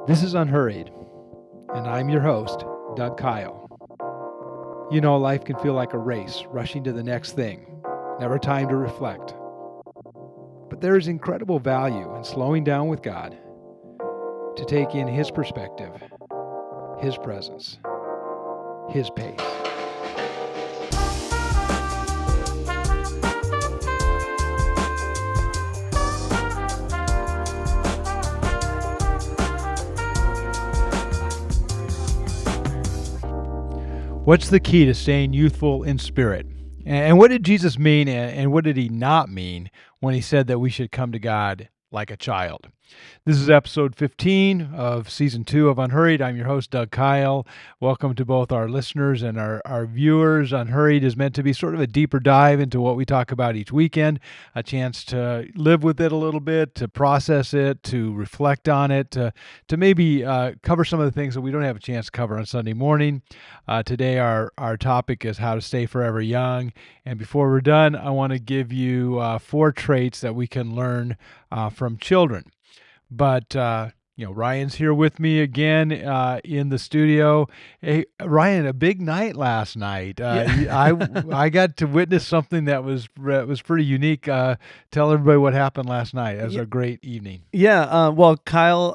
This is Unhurried, and I'm your host, Doug Kyle. You know, life can feel like a race, rushing to the next thing, never time to reflect. But there is incredible value in slowing down with God to take in His perspective, His presence, His pace. What's the key to staying youthful in spirit? And what did Jesus mean and what did he not mean when he said that we should come to God like a child? This is episode 15 of season 2 of Unhurried. I'm your host, Doug Kyle. Welcome to both our listeners and our viewers. Unhurried is meant to be sort of a deeper dive into what we talk about each weekend, a chance to live with it a little bit, to process it, to reflect on it, to maybe cover some of the things that we don't have a chance to cover on Sunday morning. Today, our topic is how to stay forever young. And before we're done, I want to give you 4 traits that we can learn from children. But, Ryan's here with me again in the studio. Hey, Ryan, a big night last night. I got to witness something that was pretty unique. Tell everybody what happened last night. It was a great evening. Yeah. Well, Kyle,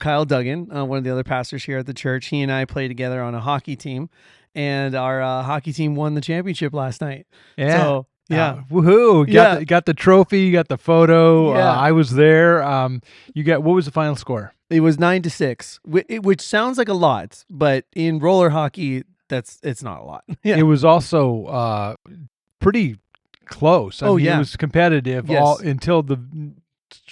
Kyle Duggan, one of the other pastors here at the church, he and I played together on a hockey team, and our hockey team won the championship last night. Yeah. So, yeah. Woohoo. Got the trophy, you got the photo. Yeah. I was there. What was the final score? It was 9-6, which sounds like a lot, but in roller hockey, it's not a lot. Yeah. It was also pretty close. I mean, it was competitive until the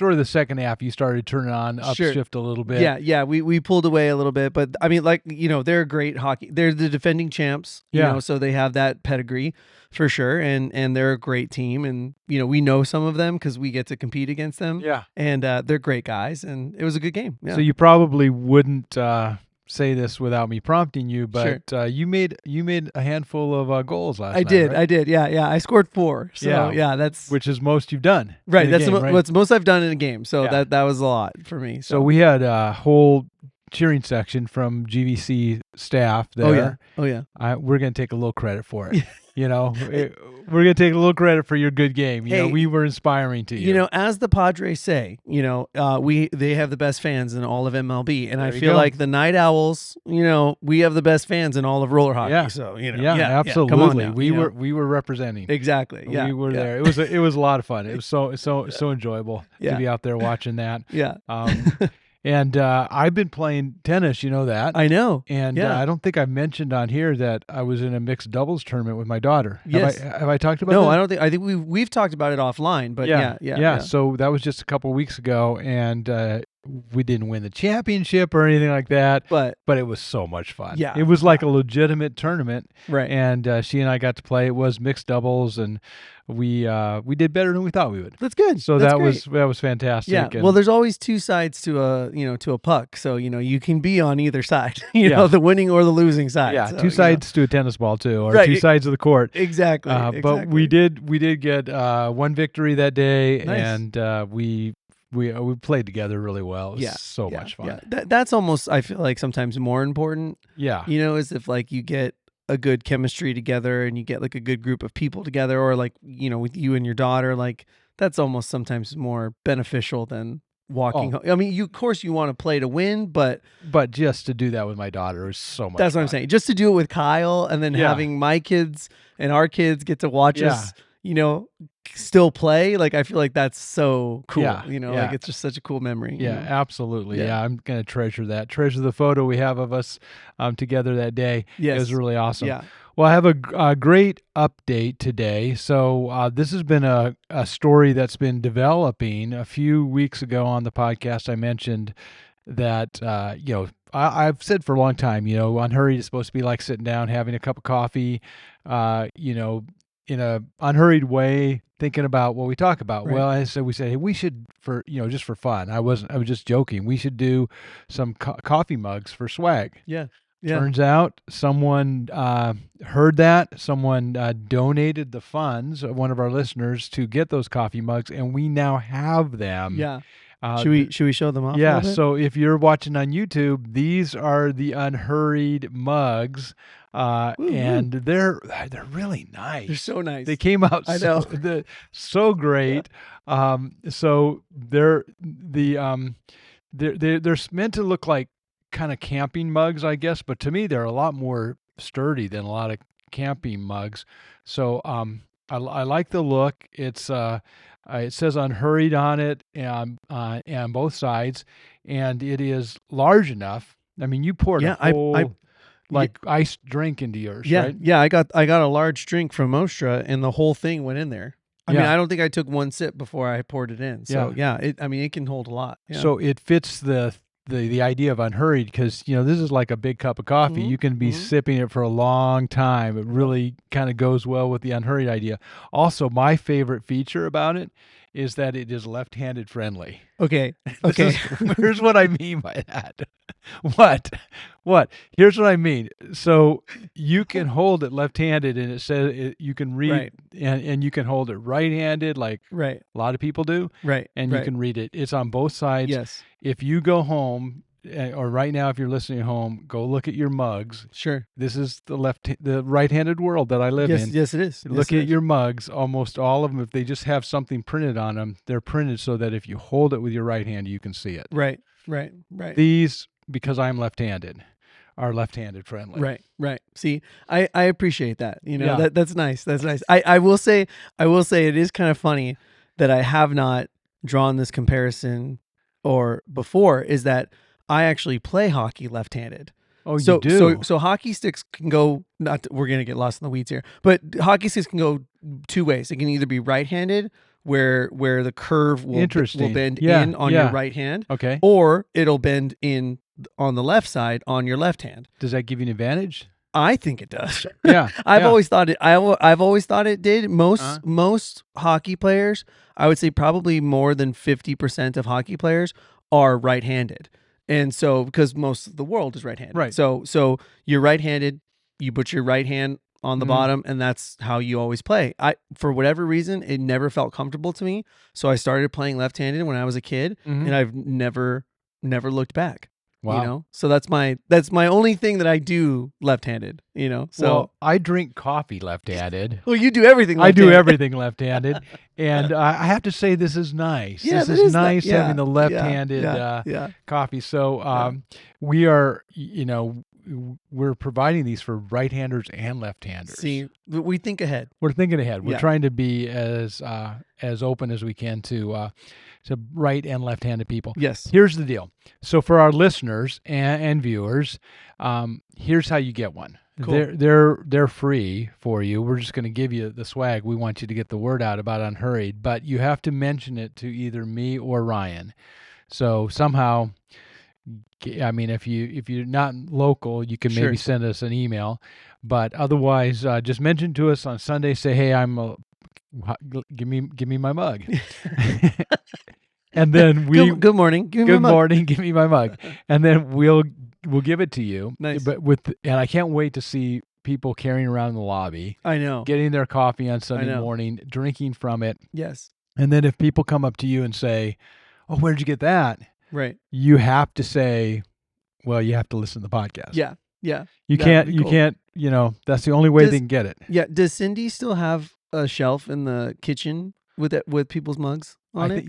the second half. You started turning on upshift a little bit. Yeah. We pulled away a little bit, but I mean, they're great hockey. They're the defending champs, so they have that pedigree for sure, and they're a great team, and we know some of them because we get to compete against them. Yeah, and they're great guys, and it was a good game. Yeah. So you probably wouldn't say this without me prompting you, but sure. You made a handful of goals last night. I did. Yeah. I scored 4. So that's which is most you've done. Right. That's what's most I've done in a game. So that was a lot for me. So we had a whole cheering section from GVC staff there. Oh yeah. We're going to take a little credit for it. We're going to take a little credit for your good game. We were inspiring to you. As the Padres say, they have the best fans in all of MLB, and I feel like the Night Owls, we have the best fans in all of roller hockey. Yeah. So Absolutely. Come on now, we were representing. Exactly. Yeah. We were there. It was a lot of fun. It was so enjoyable to be out there watching that. Yeah. And I've been playing tennis, you know that. I know. And I don't think I mentioned on here that I was in a mixed doubles tournament with my daughter. Yes. Have I talked about that? No, I don't think. I think we've talked about it offline, but yeah. So that was just a couple of weeks ago, and we didn't win the championship or anything like that. But it was so much fun. Yeah. It was like a legitimate tournament. Right. And she and I got to play. It was mixed doubles, and we did better than we thought we would. That's good. So that was fantastic. Yeah. Well, there's always 2 sides to a puck. So, you can be on either side, the winning or the losing side. Yeah. So, 2 sides to a tennis ball too, or right. 2 sides of the court. Exactly. But we did get 1 victory that day. Nice. And we played together really well. It was so much fun. Yeah. That's almost, I feel like, sometimes more important. Yeah. Is if you get a good chemistry together and you get a good group of people together, or with you and your daughter, that's almost sometimes more beneficial than walking home. I mean, of course you want to play to win, but just to do that with my daughter is so much That's fun. what I'm saying. Just to do it with Kyle, and then having my kids and our kids get to watch us, still play. I feel like that's so cool. It's just such a cool memory. Yeah, absolutely. Yeah, I'm going to treasure that. Treasure the photo we have of us together that day. Yes. It was really awesome. Yeah. Well, I have a great update today. So this has been a story that's been developing. A few weeks ago on the podcast, I mentioned that, I've said for a long time, Unhurried is supposed to be like sitting down, having a cup of coffee, in a unhurried way, thinking about what we talk about. Right. Well, we said, hey, we should, just for fun. I was just joking. We should do some coffee mugs for swag. Yeah. Turns out someone heard that. Someone donated the funds, one of our listeners, to get those coffee mugs, and we now have them. Yeah. Should we show them off a Yeah, little bit? so if you're watching on YouTube, these are the Unhurried mugs, Woo, woo. and they're really nice. They're so nice. They came out I know. so great. So they're meant to look like kind of camping mugs, I guess, but to me they're a lot more sturdy than a lot of camping mugs. So I like the look. It says Unhurried on it and both sides, and it is large enough. I mean, you poured Yeah, a whole iced drink into yours, yeah, right? yeah. I got a large drink from Mostra, and the whole thing went in there. I mean, Yeah. I don't think I took one sip before I poured it in. So yeah, it can hold a lot. Yeah. So it fits the idea of Unhurried because this is like a big cup of coffee. Mhm, You can be mhm. sipping it for a long time. It really kind of goes well with the Unhurried idea. Also, my favorite feature about it is that it is left-handed friendly. Okay. Okay. Here's what I mean by that. What? Here's what I mean. So you can hold it left-handed, and it says you can read, Right. and you can hold it right-handed, like Right. a lot of people do, Right. and you right. can read it. It's on both sides. Yes. If you go home, or right now, if you're listening at home, go look at your mugs. Sure. This is the right-handed world that I live Yes. in. Yes, it is. Look at your mugs. Almost all of them, if they just have something printed on them, they're printed so that if you hold it with your right hand, you can see it. Right. Right. Right. These, because I'm left-handed, are left-handed friendly. Right. Right. See, I appreciate that. Yeah. That's nice. That's nice. I will say it is kind of funny that I have not drawn this comparison or before, is that I actually play hockey left-handed. Oh, So you do? so hockey sticks can go, we're gonna get lost in the weeds here, but hockey sticks can go two ways. It can either be right-handed, where the curve will Interesting. bend Yeah, in on yeah. your right hand, Okay. or it'll bend in on the left side on your left hand. Does that give you an advantage? I think it does. Yeah. I've yeah. always thought it. I've always thought it did. Uh-huh. Most hockey players, I would say probably more than 50% of hockey players are right-handed, and so because most of the world is right-handed, Right. So you're right-handed. You put your right hand on the Mhm. bottom, and that's how you always play. For whatever reason, it never felt comfortable to me, so I started playing left-handed when I was a kid, Mhm. and I've never looked back. Wow. So that's my only thing that I do left-handed. So Well, I drink coffee left-handed. well, you do everything. I do left-handed. everything left-handed, and I have to say this is nice. Yeah, This that is is nice yeah, having the yeah, left-handed yeah. coffee. So we are, we're providing these for right-handers and left-handers. See, we think ahead. We're thinking ahead. We're Yeah. trying to be as open as we can to right and left-handed people. Yes. Here's the deal. So for our listeners and viewers, here's how you get one. Cool. They're free for you. We're just going to give you the swag. We want you to get the word out about Unhurried, but you have to mention it to either me or Ryan. So somehow, I mean, if you're not local, you can Sure. maybe send us an email, but otherwise, just mention to us on Sunday. Say, hey, give me my mug. And then good morning. Give me good my mug. morning, give me my mug, and then we'll give it to you. Nice. But and I can't wait to see people carrying around the lobby, I know. getting their coffee on Sunday know. morning, drinking from it, Yes. and then if people come up to you and say, "Oh, where'd you get that?" Right. You have to say, "Well, you have to listen to the podcast." Yeah. Yeah. You That'd be cool. can't. That's the only way Does- they can get it. Yeah. Does Cindy still have a shelf in the kitchen with people's mugs on it?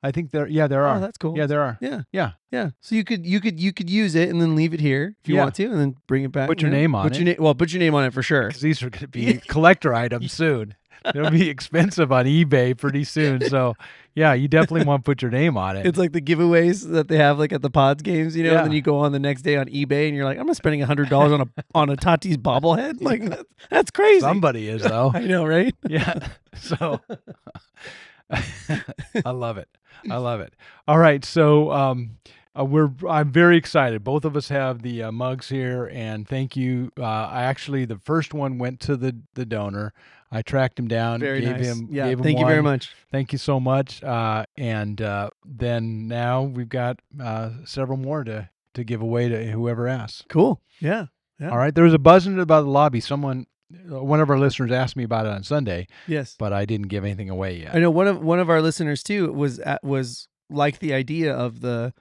I think there are. Oh, that's cool. Yeah, there are. Yeah. Yeah. Yeah. So you could use it and then leave it here if you Yeah. want to, and then bring it back. Put your name on Put your it. well, put your name on it for sure. Because these are going to be collector items soon. They'll be expensive on eBay pretty soon. So, yeah, you definitely want to put your name on it. It's like the giveaways that they have like at the Pods games, Yeah. and then you go on the next day on eBay and you're like, I'm not spending $100 on a Tatis bobblehead. Like that's crazy. Somebody is, though. I know, right? Yeah. So, I love it. I love it. All right. So, I'm very excited. Both of us have the mugs here, and thank you. The first one went to the donor. I tracked him down. Very gave nice. him. Yeah. Gave him Thank you very one. much. Thank you so much. And then now we've got several more to give away to whoever asks. Cool. Yeah. Yeah. All right. There was a buzzing about the lobby. One of our listeners asked me about it on Sunday, Yes. but I didn't give anything away yet. I know one of our listeners too was like the idea of the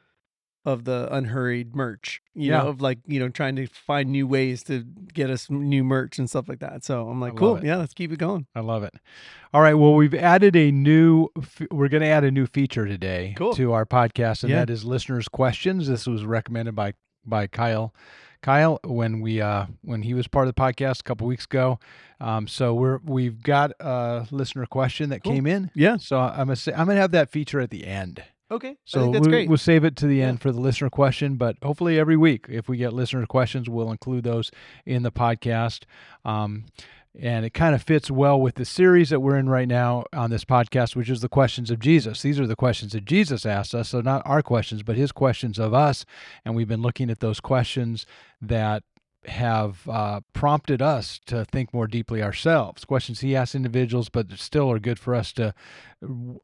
Unhurried merch, Yeah. of like, trying to find new ways to get us new merch and stuff like that. So I'm I like, love cool. it. Yeah, let's keep it going. I love it. All right. Well, we're going to add a new feature today Cool. to our podcast, and Yeah. that is listeners' questions. This was recommended by Kyle. When he was part of the podcast a couple weeks ago. So we've got a listener question that Cool. came in. Yeah. So I'm gonna have that feature at the end. Okay. I So think that's great. we'll save it to the Yeah. end for the listener question, but hopefully every week, if we get listener questions, we'll include those in the podcast. And it kind of fits well with the series that we're in right now on this podcast, which is the questions of Jesus. These are the questions that Jesus asked us, so not our questions, but his questions of us. And we've been looking at those questions that have prompted us to think more deeply ourselves. Questions he asks individuals, but still are good for us to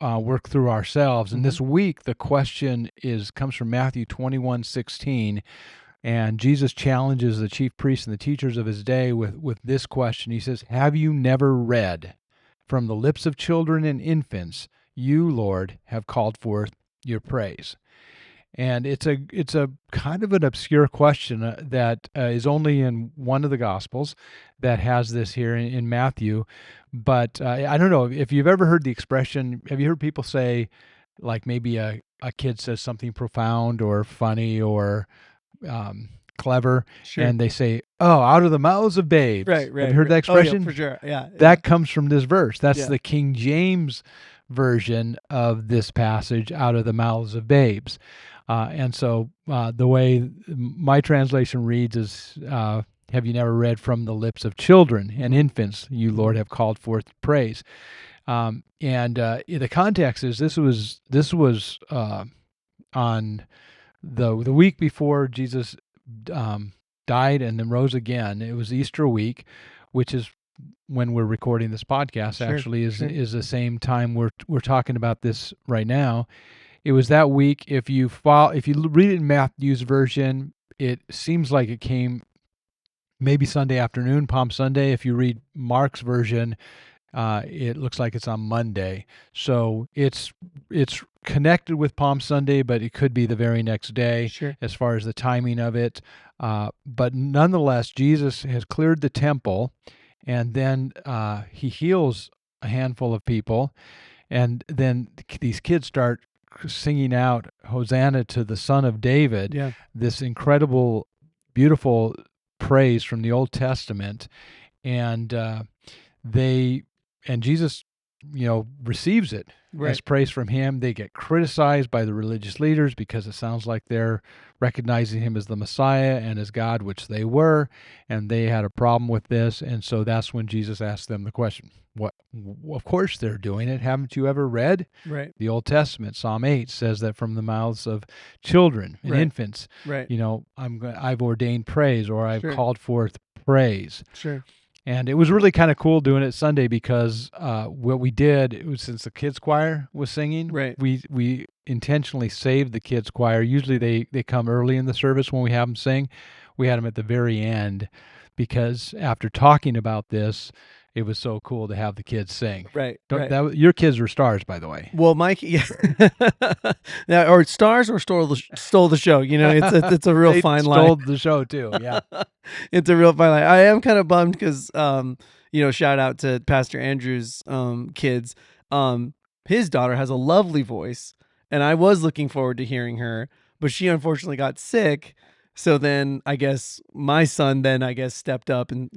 work through ourselves. And this week, the question comes from Matthew 21:16, and Jesus challenges the chief priests and the teachers of his day with this question. He says, "Have you never read, from the lips of children and infants, you, Lord, have called forth your praise?" And it's a kind of an obscure question that is only in one of the Gospels that has this here in Matthew. But I don't know if you've ever heard the expression. Have you heard people say, like maybe a kid says something profound or funny or clever, Sure. and they say, "Oh, out of the mouths of babes." Right. Have you heard that expression? Oh, yeah, for sure. Yeah. That comes from this verse. That's Yeah. the King James version of this passage, out of the mouths of babes. And so the way my translation reads is, have you never read, from the lips of children and infants, you, Lord, have called forth praise? And the context is this was on the week before Jesus died and then rose again. It was Easter week, which is when we're recording this podcast. Sure, Actually, sure. is the same time we're talking about this right now. It was that week. If you read it in Matthew's version, it seems like it came maybe Sunday afternoon, Palm Sunday. If you read Mark's version, it looks like it's on Monday. So it's connected with Palm Sunday, but it could be the very next day. Sure. As far as the timing of it. But nonetheless, Jesus has cleared the temple, and then he heals a handful of people, and then these kids start singing out Hosanna to the Son of David. Yeah. This incredible, beautiful praise from the Old Testament, and Jesus, receives it as praise from him. They get criticized by the religious leaders because it sounds like they're recognizing him as the Messiah and as God, which they were, and they had a problem with this. And so that's when Jesus asked them the question. Of course they're doing it. Haven't you ever read? Right. The Old Testament, Psalm 8 says that from the mouths of children and infants, Right. I've ordained praise, or I've Sure. called forth praise. Sure. And it was really kind of cool doing it Sunday because what we did, it was, since the kids choir was singing, Right. we intentionally saved the kids choir. Usually they come early in the service when we have them sing. We had them at the very end because after talking about this, it was so cool to have the kids sing. Right. Your kids were stars, by the way. Well, Mike, yeah. Now, or stars or stole the show. It's a real fine line. Stole the show too. Yeah. It's a real fine line. I am kind of bummed because, shout out to Pastor Andrew's kids. His daughter has a lovely voice, and I was looking forward to hearing her, but she unfortunately got sick. So then I guess my son stepped up and,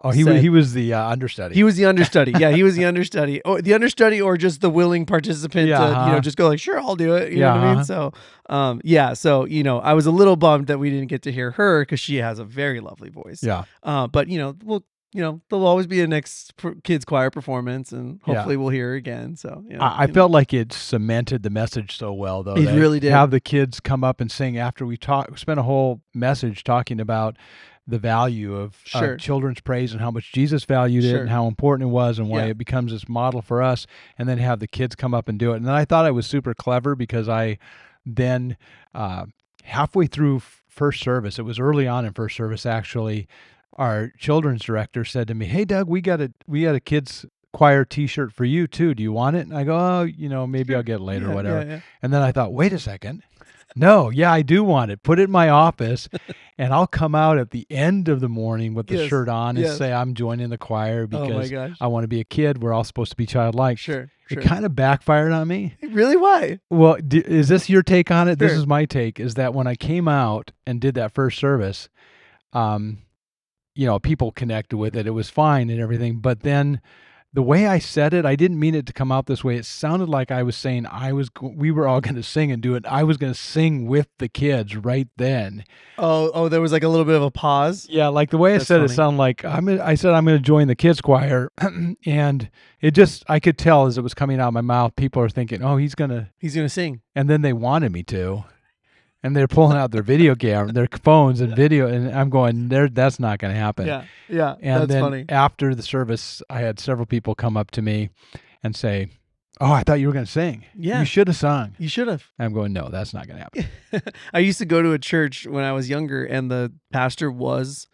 Oh, he was the understudy. He was the understudy. Yeah, he was the understudy. Or the understudy, or just the willing participant to, just go like, sure, I'll do it. You know what I mean? So, So, I was a little bummed that we didn't get to hear her because she has a very lovely voice. Yeah. But, there'll always be a next kids choir performance, and hopefully we'll hear her again. So, I felt like it cemented the message so well, though. It really did. Have the kids come up and sing after we spent a whole message talking about the value of children's praise and how much Jesus valued it and how important it was and why it becomes this model for us, and then have the kids come up and do it. And then I thought I was super clever because I then halfway through first service, it was early on in first service actually, our children's director said to me, "Hey Doug, we got a kids choir T-shirt for you too. Do you want it?" And I go, "Oh, maybe Sure. I'll get it later, Yeah, whatever." yeah. And then I thought, wait a second. No, yeah, I do want it. Put it in my office, and I'll come out at the end of the morning with the Yes, shirt on and yes. say I'm joining the choir Oh my because gosh. I want to be a kid. We're all supposed to be childlike. Sure, It sure. kind of backfired on me. Really? Why? Well, is this your take on it? This Sure. is my take, is that when I came out and did that first service, um, people connected with it. It was fine and everything. But then the way I said it, I didn't mean it to come out this way. It sounded like I was saying we were all going to sing and do it. I was going to sing with the kids right then. Oh, there was like a little bit of a pause. Yeah, like the way I That's said it funny. sounded like I said I'm going to join the kids choir, and I could tell as it was coming out of my mouth, people are thinking, "Oh, he's gonna sing." and then they wanted me to. And they're pulling out their video camera, their phones and video, and I'm going, that's not going to happen. Yeah, And that's then funny. after the service, I had several people come up to me and say, "Oh, I thought you were going to sing. Yeah. You should have sung." You should have. I'm going, "No, that's not going to happen." I used to go to a church when I was younger, and the pastor was,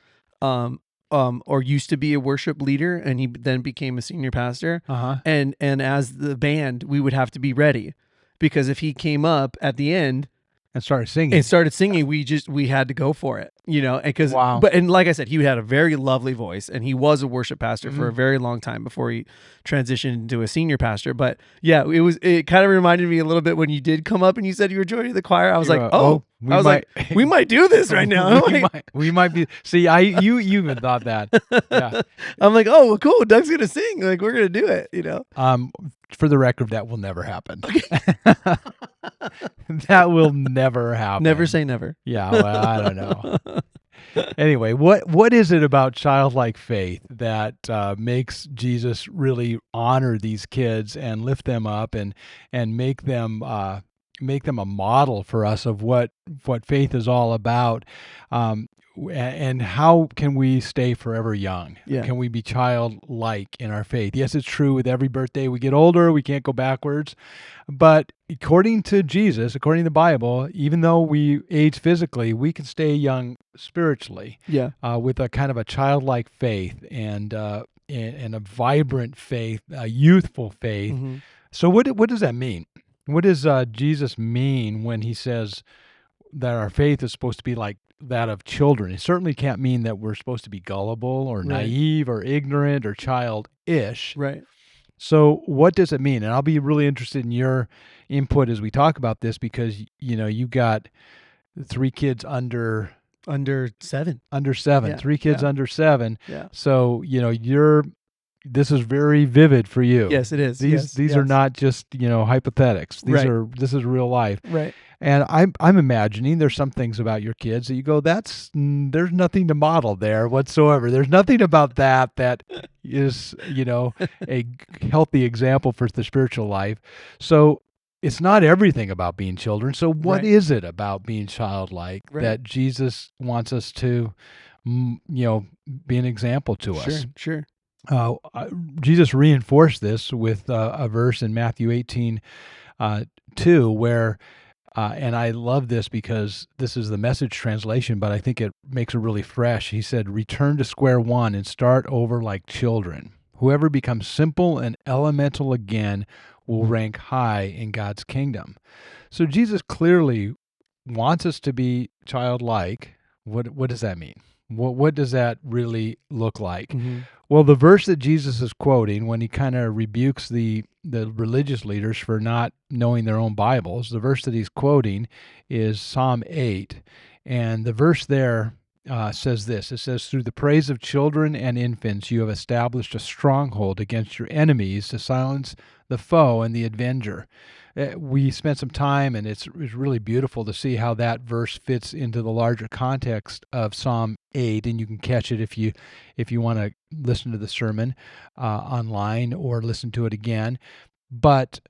or used to be a worship leader, and he then became a senior pastor. Uh-huh. And as the band, we would have to be ready, because if he came up at the end And started singing. and started singing, we had to go for it, because Wow. and like I said, he had a very lovely voice, and he was a worship pastor for a very long time before he transitioned into a senior pastor. But yeah, it kind of reminded me a little bit when you did come up and you said you were joining the choir. I was like, we might do this right now. we might be. See, you even thought that. Yeah. I'm like, oh, well, cool. Doug's gonna sing. Like, we're gonna do it. For the record, that will never happen. That will never happen. Never say never. Yeah, well, I don't know. Anyway, what is it about childlike faith that makes Jesus really honor these kids and lift them up and make them a model for us of what faith is all about? And how can we stay forever young? Yeah. Can we be childlike in our faith? Yes, it's true. With every birthday we get older, we can't go backwards. But according to Jesus, according to the Bible, even though we age physically, we can stay young spiritually. Yeah. With a kind of a childlike faith and a vibrant faith, a youthful faith. Mm-hmm. So what does that mean? What does Jesus mean when he says that our faith is supposed to be like that of children? It certainly can't mean that we're supposed to be gullible or naive or ignorant or childish. Right. So what does it mean? And I'll be really interested in your input as we talk about this, because you've got 3 kids under 7. Yeah, 3 kids under 7. Yeah. So this is very vivid for you. Yes, it is. These are not just hypothetics. This is real life. Right. And I'm imagining there's some things about your kids that you go, there's nothing to model there whatsoever. There's nothing about that is a healthy example for the spiritual life. So it's not everything about being children. So what is it about being childlike that Jesus wants us to be an example to us? Sure. Jesus reinforced this with a verse in Matthew 18, 2, where, and I love this because this is the Message translation, but I think it makes it really fresh. He said, "Return to square one and start over like children. Whoever becomes simple and elemental again will rank high in God's kingdom." So Jesus clearly wants us to be childlike. What does that mean? What does that really look like? Mm-hmm. Well, the verse that Jesus is quoting when he kind of rebukes the religious leaders for not knowing their own Bibles, the verse that he's quoting is Psalm 8. And the verse there says this. It says, "Through the praise of children and infants, you have established a stronghold against your enemies to silence the foe and the avenger." We spent some time, and it's really beautiful to see how that verse fits into the larger context of Psalm 8, and you can catch it if you want to listen to the sermon online or listen to it again. But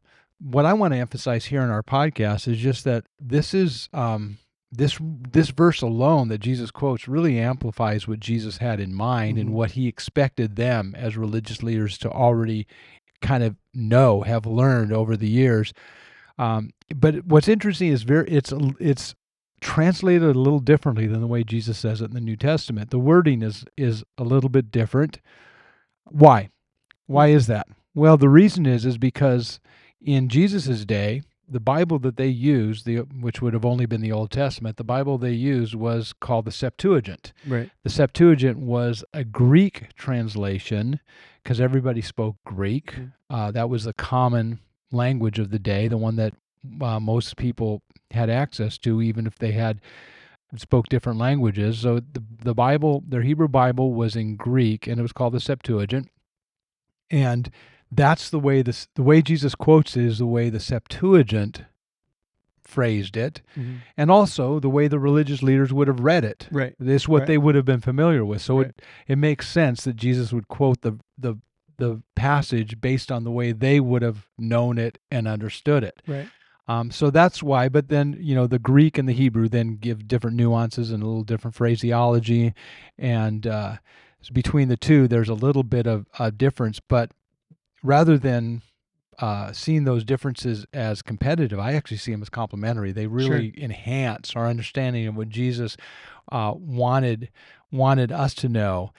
what I want to emphasize here in our podcast is just that this is this verse alone that Jesus quotes really amplifies what Jesus had in mind and what he expected them as religious leaders to already kind of have learned over the years. But what's interesting is it's translated a little differently than the way Jesus says it in the New Testament. The wording is a little bit different. Why? Why is that? Well, the reason is because in Jesus's day, the Bible that they used, which would have only been the Old Testament, the Bible they used was called the Septuagint. Right. The Septuagint was a Greek translation because everybody spoke Greek. That was the common language of the day, the one that most people had access to, even if they spoke different languages. So the Bible, their Hebrew Bible, was in Greek, and it was called the Septuagint. And that's the way Jesus quotes it is the way the Septuagint phrased it, and also the way the religious leaders would have read it. Right. This is what they would have been familiar with. So it makes sense that Jesus would quote the passage based on the way they would have known it and understood it. Right. So that's why. But then the Greek and the Hebrew then give different nuances and a little different phraseology, and between the two, there's a little bit of a difference. But rather than seeing those differences as competitive, I actually see them as complementary. They really enhance our understanding of what Jesus wanted us to know.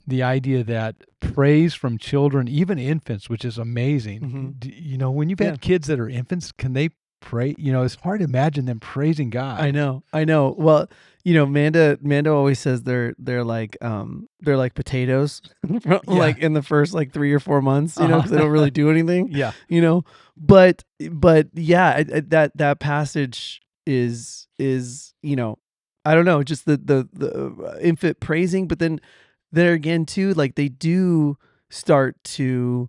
The idea that praise from children, even infants, which is amazing. When you've had kids that are infants, can they pray? It's hard to imagine them praising God. I know. Well, Manda always says they're like potatoes, like in the first 3 or 4 months, because they don't really do anything. Yeah. But yeah, that passage is I don't know, just the infant praising, but then there again too, they do start to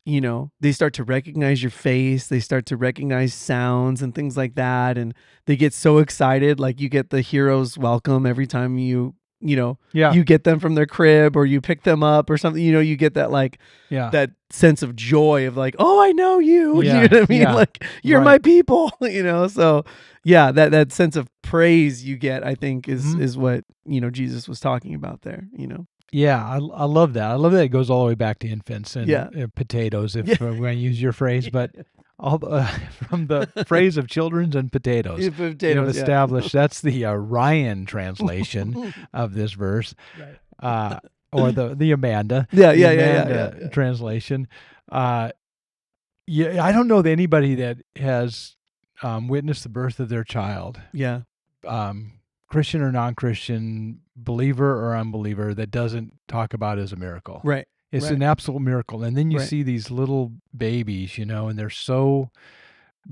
they start to recognize your face. They start to recognize sounds and things like that. And they get so excited. You get the hero's welcome every time you get them from their crib or you pick them up or something, you get that that sense of joy of oh, I know you, you know what I mean? Yeah. You're my people, so yeah, that sense of praise you get, I think is what, Jesus was talking about there, Yeah, I love that. I love that it goes all the way back to infants and potatoes, if we're going to use your phrase. But all from the phrase of children's and potatoes, potatoes established that's the Ryan translation of this verse, or the Amanda, translation. I don't know anybody that has witnessed the birth of their child. Yeah. Christian or non-Christian, believer or unbeliever, that doesn't talk about it as a miracle. Right. It's an absolute miracle. And then you see these little babies, and they're so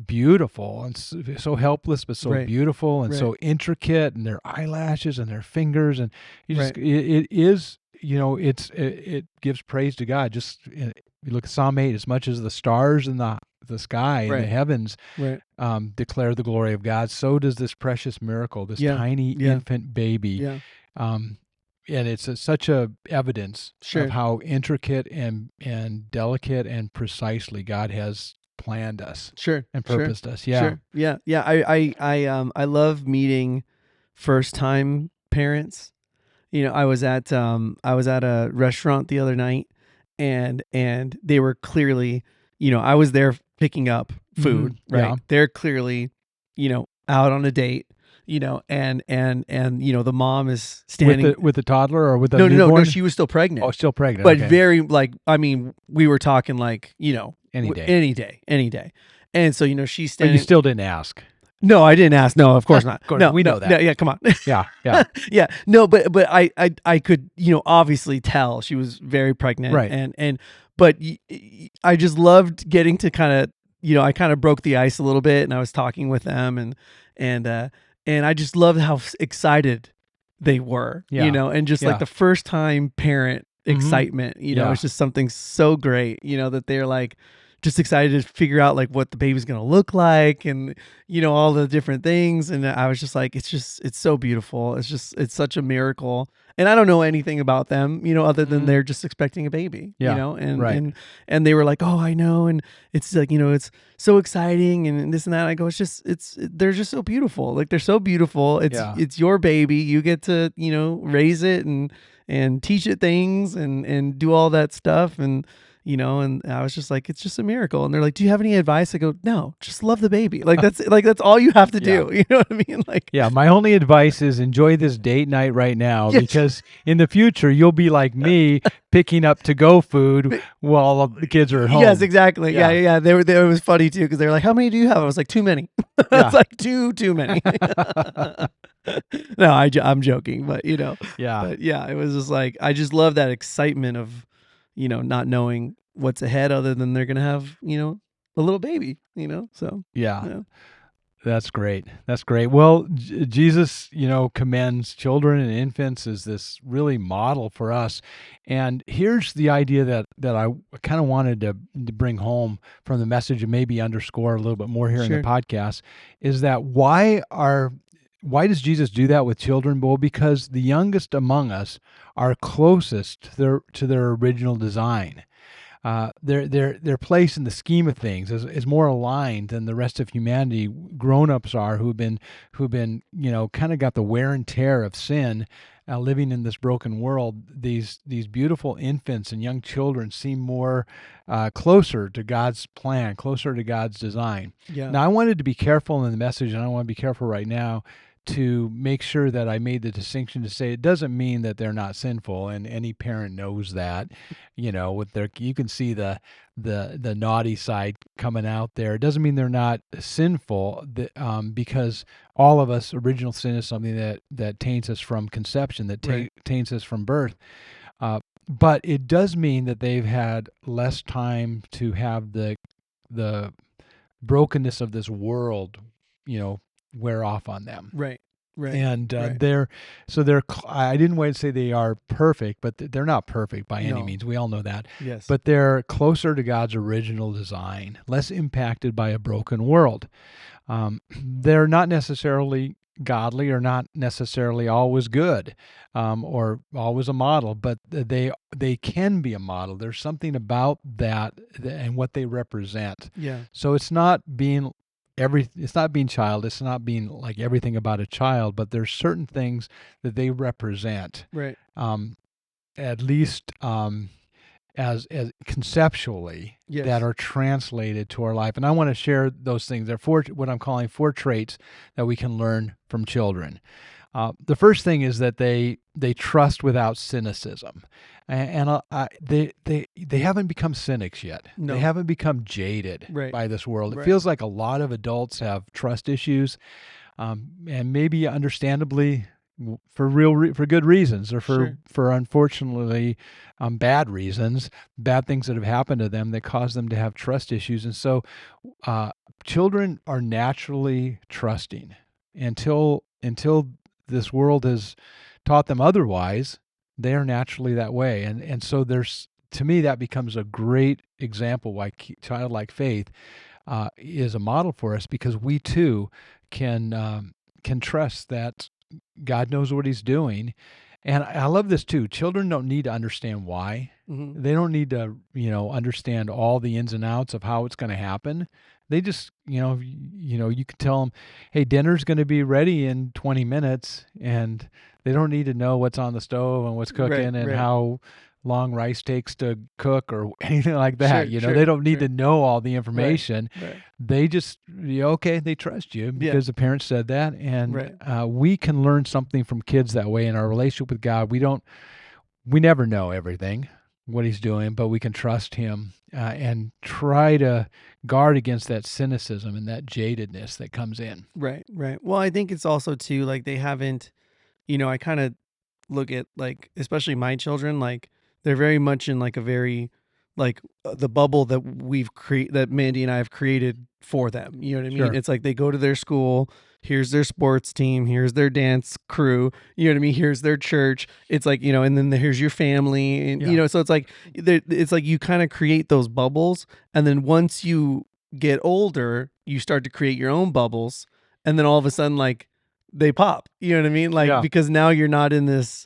beautiful and so helpless, but so beautiful and so intricate, and their eyelashes and their fingers. And you just, it is, it gives praise to God. Just you look at Psalm 8, as much as the stars in the sky and the heavens declare the glory of God, so does this precious miracle, this tiny infant baby. And it's such a evidence of how intricate and delicate and precisely God has planned us and purposed us. I love meeting first time parents. I was at a restaurant the other night, and they were clearly, I was there picking up food, right? They're clearly, out on a date, and the mom is standing with the toddler or with the newborn? No, she was still pregnant. Oh, still pregnant. But okay. very we were talking any day. And so, she's standing. But you still didn't ask. No, I didn't ask. No, of course not. No, we know that. No, yeah, come on. Yeah. Yeah. No, but I could, obviously tell she was very pregnant. Right. But I just loved getting to kind of, I kind of broke the ice a little bit, and I was talking with them, and I just loved how excited they were, and just the first time parent excitement, it's just something so great, that they're just excited to figure out what the baby's going to look like, and all the different things. And I was just it's so beautiful. It's such a miracle. And I don't know anything about them, other than they're just expecting a baby, and they were like, oh, I know. And it's it's so exciting and this and that. I go, they're just so beautiful. They're so beautiful. It's your baby. You get to, raise it and teach it things and do all that stuff. And And I was just like, it's just a miracle. And they're like, do you have any advice? I go, no, just love the baby. That's all you have to Yeah. do. You know what I mean? Yeah, my only advice is enjoy this date night right now, Yes. because in the future you'll be like me, picking up to-go food while the kids are at home. Yes, exactly. Yeah, Yeah. yeah. It was funny too, because they were like, how many do you have? I was like, too many. Yeah. It's like too many. No, I'm joking, but Yeah. but yeah, it was just like, I just love that excitement of, not knowing what's ahead other than they're gonna have, a little baby, so Yeah. yeah. That's great. That's great. Well, Jesus, commends children and infants as this really model for us. And here's the idea that I kind of wanted to bring home from the message and maybe underscore a little bit more here in the Sure. podcast, is that why does Jesus do that with children? Well, because the youngest among us are closest to their original design. Their place in the scheme of things is more aligned than the rest of humanity. Grown-ups are who've been kind of got the wear and tear of sin, living in this broken world. These beautiful infants and young children seem more closer to God's plan, closer to God's design. Yeah. Now, I wanted to be careful in the message, and I want to be careful right now to make sure that I made the distinction to say it doesn't mean that they're not sinful, and any parent knows that. With you can see the naughty side coming out there. It doesn't mean they're not sinful, because all of us, original sin is something that taints us from conception, that Right. taints us from birth. But it does mean that they've had less time to have the brokenness of this world, wear off on them. Right. Right. And Right. I didn't want to say they are perfect, but they're not perfect by any No. means. We all know that. Yes. But they're closer to God's original design, less impacted by a broken world. They're not necessarily godly, or not necessarily always good, or always a model, but they can be a model. There's something about that and what they represent. Yeah. So it's not being child, it's not being like everything about a child, but there's certain things that they represent, Right. at least as conceptually, Yes. that are translated to our life. And I want to share those things. They're what I'm calling 4 traits that we can learn from children. The first thing is that they trust without cynicism, and they haven't become cynics yet. No. They haven't become jaded Right. by this world. It Right. feels like a lot of adults have trust issues, and maybe understandably, for good reasons, or Sure. for unfortunately bad reasons, bad things that have happened to them that cause them to have trust issues. And so children are naturally trusting until this world has taught them otherwise. They are naturally that way. And so to me, that becomes a great example why childlike faith is a model for us, because we too can trust that God knows what he's doing. And I love this too. Children don't need to understand why. Mm-hmm. They don't need to, understand all the ins and outs of how it's going to happen. They just, you can tell them, hey, dinner's going to be ready in 20 minutes. And they don't need to know what's on the stove and what's cooking, and right. how long rice takes to cook, or anything like that. Sure, They don't need sure. to know all the information. Right. They just, okay, they trust you because the parents said that. And Right. we can learn something from kids that way in our relationship with God. We never know everything, what he's doing, but we can trust him, and try to guard against that cynicism and that jadedness that comes in. Right. Well, I think it's also too, like, they haven't, I kind of look at, like, especially my children, like, they're very much in, like, a very, like, the bubble that Mandy and I have created for them. You know what I mean? Sure. It's like they go to their school, here's their sports team, here's their dance crew, you know what I mean? Here's their church. It's like, and then here's your family, and Yeah. so it's like you kind of create those bubbles, and then once you get older, you start to create your own bubbles, and then all of a sudden, like, they pop. You know what I mean? Like, Yeah. because now you're not in this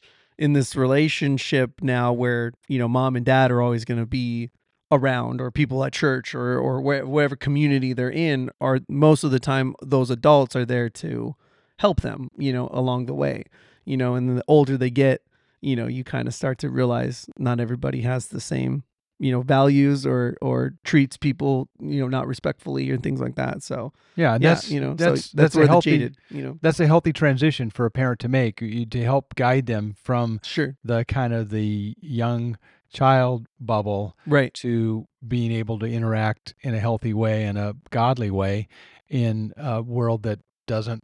relationship now where, mom and dad are always going to be around, or people at church, or wherever community they're in, are most of the time those adults are there to help them, along the way, and then the older they get, you kind of start to realize not everybody has the same values or treats people, not respectfully and things like that. So Yeah, and yeah, so that's where the jaded, that's a healthy transition for a parent to make, to help guide them from sure. the kind of the young child bubble Right. to being able to interact in a healthy way and a godly way in a world that doesn't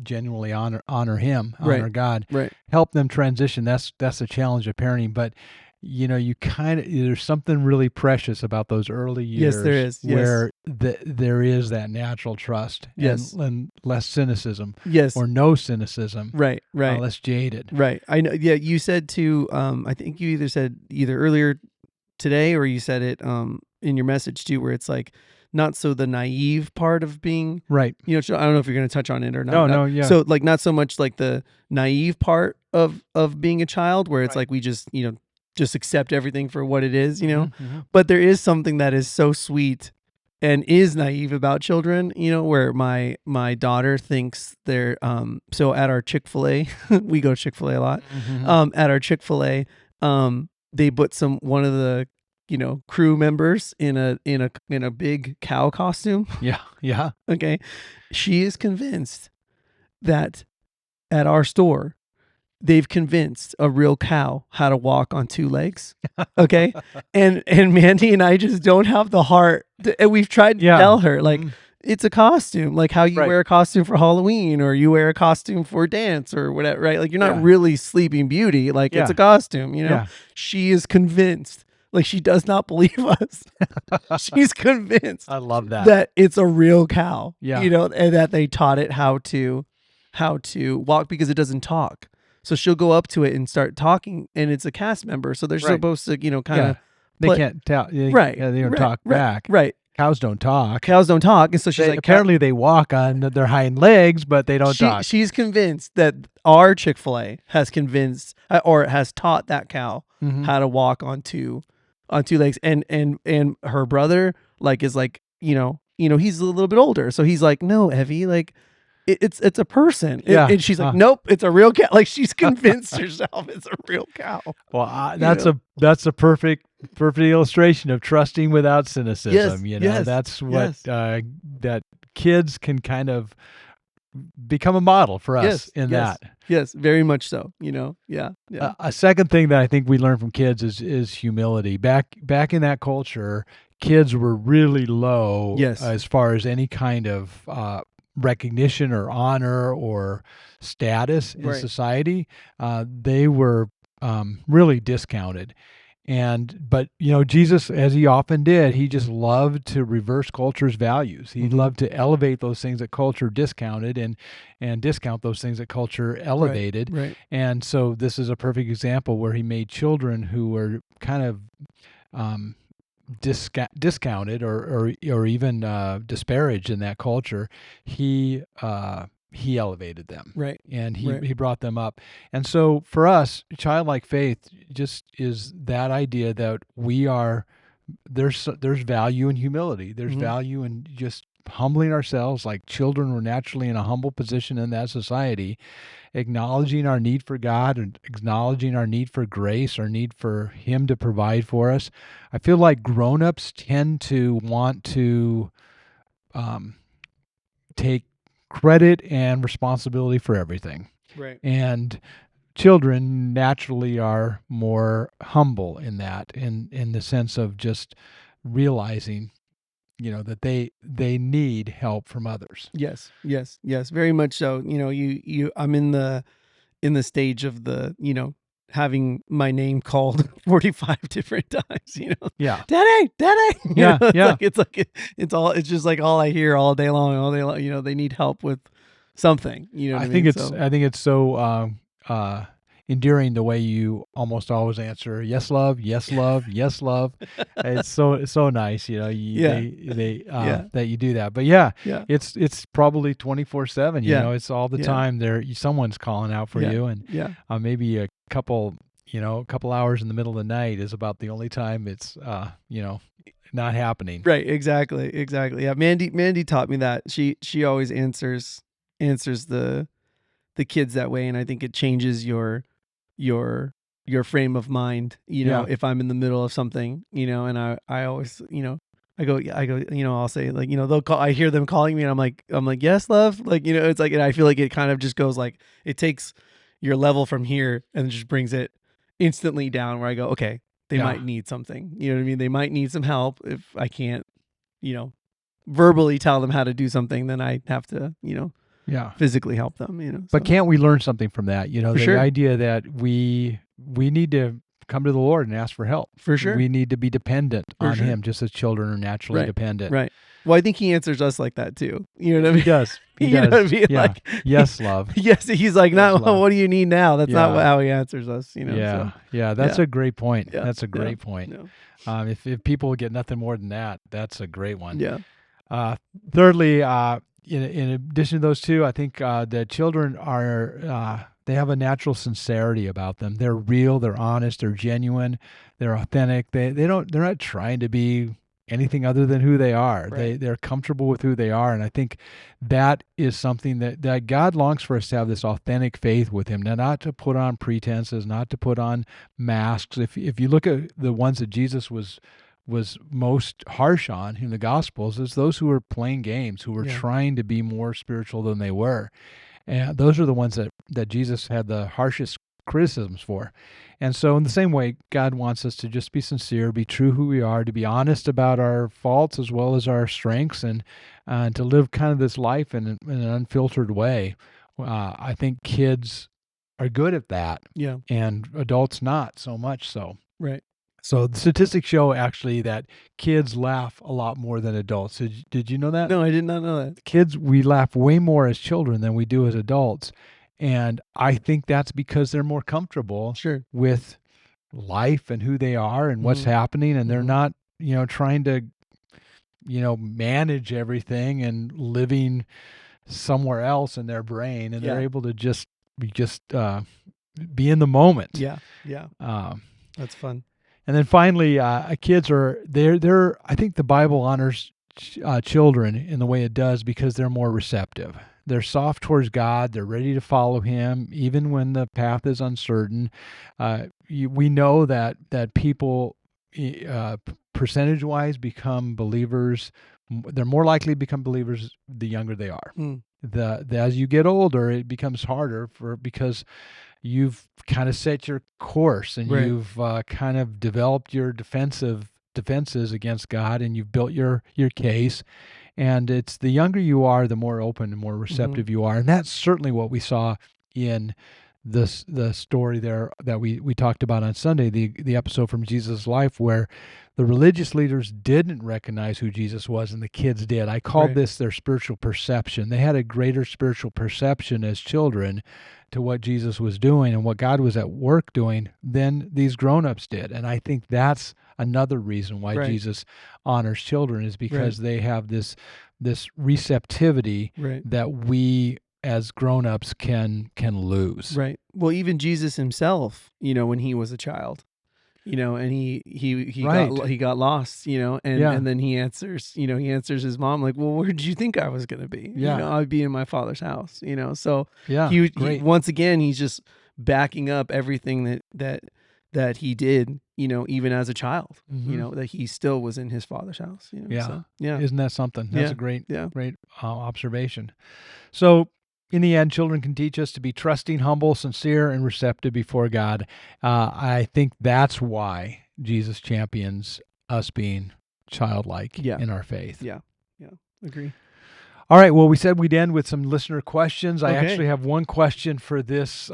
genuinely honor him, Right. honor God. Right. Help them transition. That's a challenge of parenting, but you kind of, there's something really precious about those early Yes, there years is. Yes. where there is that natural trust Yes. and less cynicism Yes. or no cynicism, Right. Right. less jaded. Right. I know. Yeah. You said too. I think you either said either earlier today or you said it in your message too, where it's like not so the naive part of being, Right. I don't know if you're going to touch on it or not. No, yeah. So like not so much like the naive part of being a child, where it's Right. like we just accept everything for what it is, Mhm. but there is something that is so sweet and is naive about children, where my daughter thinks they're so at our Chick-fil-A, we go to Chick-fil-A a lot. Mhm. At our Chick-fil-A, they put one of the crew members in a big cow costume. Yeah. Yeah. Okay. She is convinced that at our store they've convinced a real cow how to walk on two legs. Okay. And Mandy and I just don't have the heart and we've tried to Yeah. tell her like Mhm. it's a costume, like how you Right. wear a costume for Halloween or you wear a costume for dance or whatever, right? Like you're not Yeah. really Sleeping Beauty, like it's Yeah. a costume, Yeah. She is convinced, like she does not believe us. She's convinced I love that. that it's a real cow, Yeah. and that they taught it how to walk because it doesn't talk. So she'll go up to it and start talking, and it's a cast member, so they're Right. supposed to, kind Yeah. of They play- can't tell. right, Yeah, they don't right, talk right, back. right. Cows don't talk. Cows don't talk, and so she's like, Apparently they walk on their hind legs, but they don't talk. She's convinced that our Chick-fil-A has convinced or has taught that cow Mhm. how to walk on two legs, and her brother is like, he's a little bit older, so he's like, no, Evie, like it's a person. Yeah. And she's like, nope, it's a real cow. Like she's convinced herself it's a real cow. Well, know? that's a perfect illustration of trusting without cynicism. Yes, That's what yes. that kids can kind of become a model for us in yes, that. Yes, very much so. Yeah. A second thing that I think we learn from kids is humility. Back in that culture, kids were really low Yes. as far as any kind of recognition or honor or status in Right. society. They were really discounted. But Jesus, as he often did, he just loved to reverse culture's values. He Mhm. loved to elevate those things that culture discounted and discount those things that culture elevated. Right. And so this is a perfect example where he made children who were kind of discounted or even disparaged in that culture. He elevated them, Right. and Right. he brought them up. And so for us, childlike faith just is that idea that there's value in humility. There's Mhm. value in just humbling ourselves, like children were naturally in a humble position in that society, acknowledging our need for God and acknowledging our need for grace, our need for him to provide for us. I feel like grown-ups tend to want to take credit and responsibility for everything. Right. And children naturally are more humble in that, in the sense of just realizing, that they need help from others. Yes. Very much so. I'm in the stage of having my name called 45 different times, Yeah. Daddy. Yeah, yeah. It's just like all I hear all day long, they need help with something, I what think mean? I think it's so endearing the way you almost always answer yes, love, yes, love, yes, love. It's so nice, Yeah. that you do that. But yeah, Yeah. it's probably 24/7. Yeah. It's all the Yeah. time. Someone's calling out for Yeah. you, and Yeah. maybe a couple hours in the middle of the night is about the only time it's not happening. Right. Exactly. Yeah. Mandy taught me that. She always answers the kids that way, and I think it changes your your frame of mind, Yeah. if I'm in the middle of something, and I always, I go, I'll say like, they'll call, I hear them calling me and I'm like, yes, love. Like, it's like, and I feel like it kind of just goes like, it takes your level from here and just brings it instantly down where I go, okay, they Yeah. might need something. You know what I mean? They might need some help. If I can't, you know, verbally tell them how to do something, then I have to, Yeah. physically help them, But can't we learn something from that? For The sure. idea that we need to come to the Lord and ask for help. For sure. We need to be dependent For on sure. him, just as children are naturally Right. dependent. Right. Well, I think he answers us like that too. You know what I mean? He does. He You know does. what I mean? Yeah. Like, Yes, love. yes, he's like, Yes, not love. what do you need now? That's not Yeah. how he answers us, Yeah. So, Yeah. That's yeah. a great point. Yeah. That's a Yeah. great point. Yeah. If people get nothing more than that, that's a great one. Yeah. Thirdly, in addition to those two, I think the children are they have a natural sincerity about them. They're real, they're honest, they're genuine, they're authentic. They're not trying to be anything other than who they are. Right. They're comfortable with who they are, and I think that is something that God longs for us to have, this authentic faith with him. Now, not to put on pretenses, not to put on masks. If you look at the ones that Jesus was most harsh on in the Gospels, is those who were playing games, who were trying to be more spiritual than they were. And those are the ones that Jesus had the harshest criticisms for. And so in the same way, God wants us to just be sincere, be true who we are, to be honest about our faults as well as our strengths, and to live kind of this life in an unfiltered way. I think kids are good at that. Yeah. And adults not so much so. Right. So the statistics show actually that kids laugh a lot more than adults. Did you know that? No, I did not know that. Kids, we laugh way more as children than we do as adults. And I think that's because they're more comfortable with life and who they are and what's happening. And they're not, trying to, manage everything and living somewhere else in their brain. And they're able to just be in the moment. Yeah. Yeah. That's fun. And then finally, kids they're I think the Bible honors children in the way it does because they're more receptive. They're soft towards God. They're ready to follow him, even when the path is uncertain. We know that people, percentage-wise, become believers. They're more likely to become believers the younger they are. As you get older, it becomes harder because you've kind of set your course and you've kind of developed your defenses against God, and you've built your case. And it's the younger you are, the more open and more receptive you are. And that's certainly what we saw in the story there that we talked about on Sunday, the episode from Jesus' life, where the religious leaders didn't recognize who Jesus was and the kids did. I called this their spiritual perception. They had a greater spiritual perception as children to what Jesus was doing and what God was at work doing than these grown-ups did. And I think that's another reason why Jesus honors children, is because they have this receptivity that we as grown-ups can lose. Right. Well, even Jesus himself, when he was a child, and he got lost, and then he answers his mom like, well, where did you think I was going to be? I'd be in my Father's house, so he once again, he's just backing up everything that he did, even as a child, that he still was in his Father's house. So, Isn't that something? That's a great observation. So in the end, children can teach us to be trusting, humble, sincere, and receptive before God. I think that's why Jesus champions us being childlike in our faith. Yeah. Yeah. Agree. All right. Well, we said we'd end with some listener questions. I actually have one question for this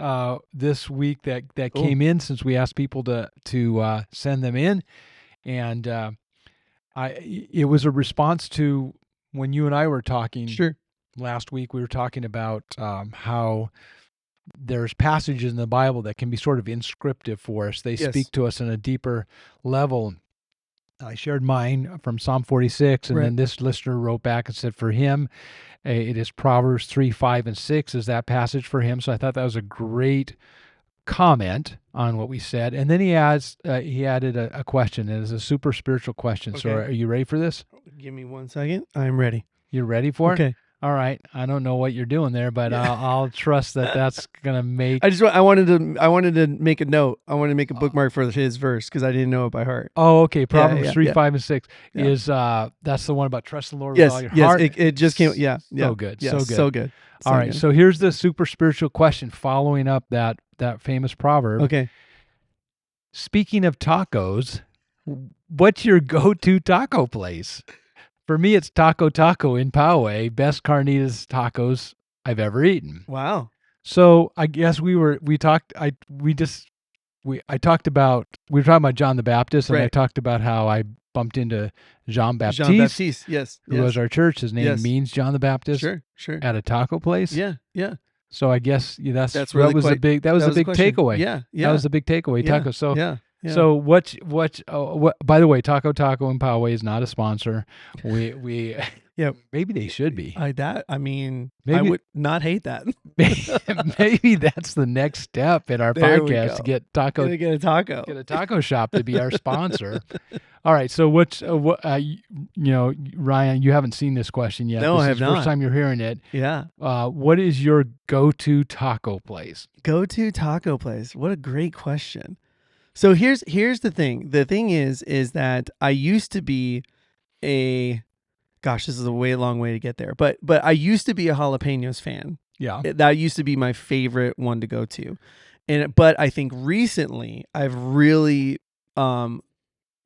week that came in, since we asked people to send them in, and it was a response to when you and I were talking. Last week. We were talking about how there's passages in the Bible that can be sort of inscriptive for us. They speak to us on a deeper level. I shared mine from Psalm 46, and then this listener wrote back and said for him, it is Proverbs 3, 5, and 6 is that passage for him. So I thought that was a great comment on what we said. And then he added a question. It is a super spiritual question. So are you ready for this? Give me 1 second. I'm ready. You're ready for it? Okay. All right. I don't know what you're doing there, but I'll trust that that's gonna make. I wanted to make a note. I wanted to make a bookmark for his verse because I didn't know it by heart. Oh, okay. Proverbs yeah, 3, yeah. 5, and 6 Yeah. is that's the one about trust the Lord with all your Yes, heart. it just came. Yeah, So good. yeah, So good. so good. All right. So here's the super spiritual question following up that famous proverb. Okay. Speaking of tacos, what's your go-to taco place? For me, it's Taco Taco in Poway, best carnitas tacos I've ever eaten. Wow. So I guess we were talking about John the Baptist, and I Right. talked about how I bumped into Jean Baptiste, Yes. who was our church. His name Yes. means John the Baptist. Sure. At a taco place. Yeah. So I guess That's that really was a quite- big the question. takeaway. Yeah. That was a big takeaway. Yeah. Taco. So Yeah. so what? By the way, Taco Taco in Poway is not a sponsor. We Yep. maybe they should be. I Maybe- would not hate that. Maybe that's the next step in our There we podcast go. to get taco. Gonna get a taco. Get a taco shop to be our sponsor. All right. So what's Ryan? You haven't seen this question yet. No, This I is have the First not. time you're hearing it. Yeah. What is your go-to taco place? Go-to taco place. What a great question. So here's the thing. The thing is that I used to be this is a long way to get there. But I used to be a jalapenos fan. Yeah. That used to be my favorite one to go to. But I think recently I've really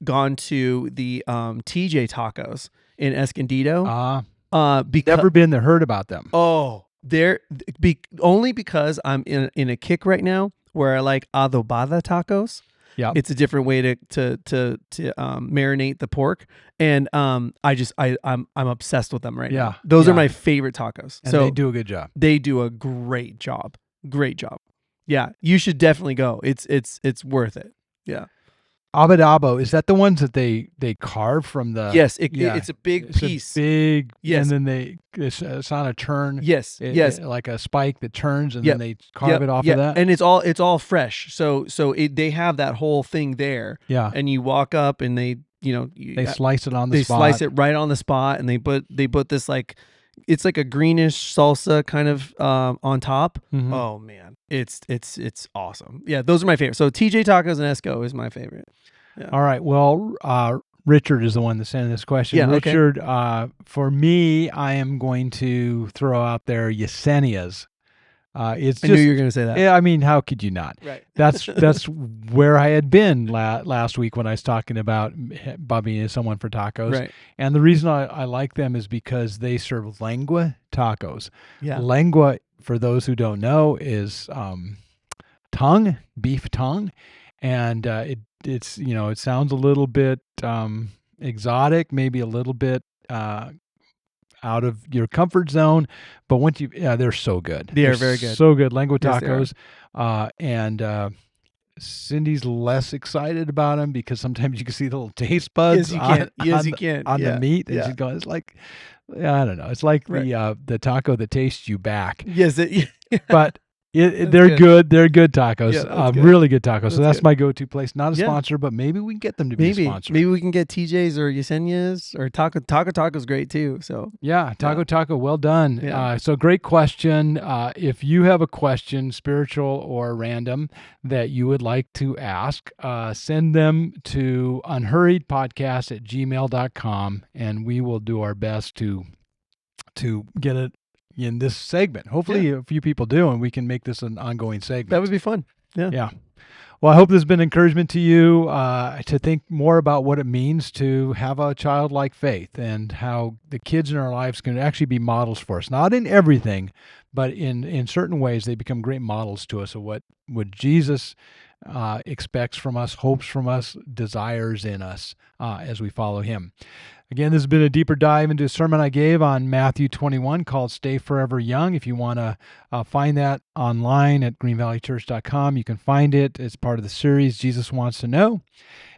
gone to the TJ Tacos in Escondido. Because Never been there. Heard about them. only because I'm in a kick right now where I like adobada tacos. Yeah. It's a different way to marinate the pork, and I'm obsessed with them right now. Those are my favorite tacos. And so they do a good job. They do a great job. Great job. Yeah, you should definitely go. It's worth it. Yeah. Abadabo, is that the ones that they carve from the? Yes, it's a big piece. Yes. And then it's on a turn. Yes, like a spike that turns, and Yep. then they carve it off of that. And it's all fresh. So they have that whole thing there. Yeah. And you walk up, and they slice it on the spot. They slice it right on the spot, and they put this it's like a greenish salsa kind of on top. Mhm. Oh man, it's awesome. Yeah, those are my favorite. So TJ Tacos and Esco is my favorite. Yeah. All right. Well, Richard is the one that sent this question. Yeah, okay. Richard, for me, I am going to throw out there Yesenia's. I knew you were going to say that. Yeah, I mean, how could you not? Right. That's where I had been last week when I was talking about bumping into someone for tacos. Right. And the reason I like them is because they serve lengua tacos. Yeah. Lengua, for those who don't know, is tongue, beef tongue, and it's it sounds a little bit exotic, maybe a little bit out of your comfort zone, but once they're so good. They're very good. So good. Lengua Yes, tacos. And Cindy's less excited about them because sometimes you can see the little taste buds you can. on Yeah. the meat. And Yeah. she's going, it's like, I don't know. It's like Right. the taco that tastes you back. Yes, But they're good. They're good tacos. Yeah, that's good. Really good tacos. So that's good. my go-to place. Not a Yeah. sponsor, but maybe we can get them to be a sponsor. Maybe we can get TJ's or Yesenia's or Taco's great too. So Yeah, Taco, well done. Yeah. So great question. If you have a question, spiritual or random, that you would like to ask, send them to unhurriedpodcast@gmail.com, and we will do our best to get it in this segment. Hopefully a few people do, and we can make this an ongoing segment. that would be fun. Yeah. Yeah. Well, I hope this has been encouragement to you to think more about what it means to have a childlike faith and how the kids in our lives can actually be models for us. Not in everything, but in certain ways, they become great models to us of what Jesus expects from us, hopes from us, desires in us as we follow him. Again, this has been a deeper dive into a sermon I gave on Matthew 21 called Stay Forever Young. If you want to find that online at greenvalleychurch.com, you can find it. It's part of the series Jesus Wants to Know.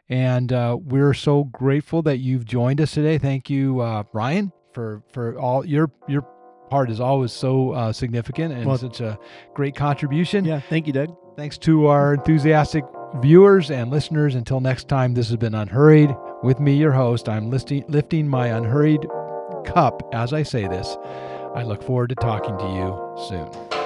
And we're so grateful that you've joined us today. Thank you, Ryan, for all your part is always so significant and such a great contribution. Yeah. Thank you, Doug. Thanks to our enthusiastic viewers and listeners. Until next time, this has been Unhurried. With me, your host. I'm lifting my unhurried cup as I say this. I look forward to talking to you soon.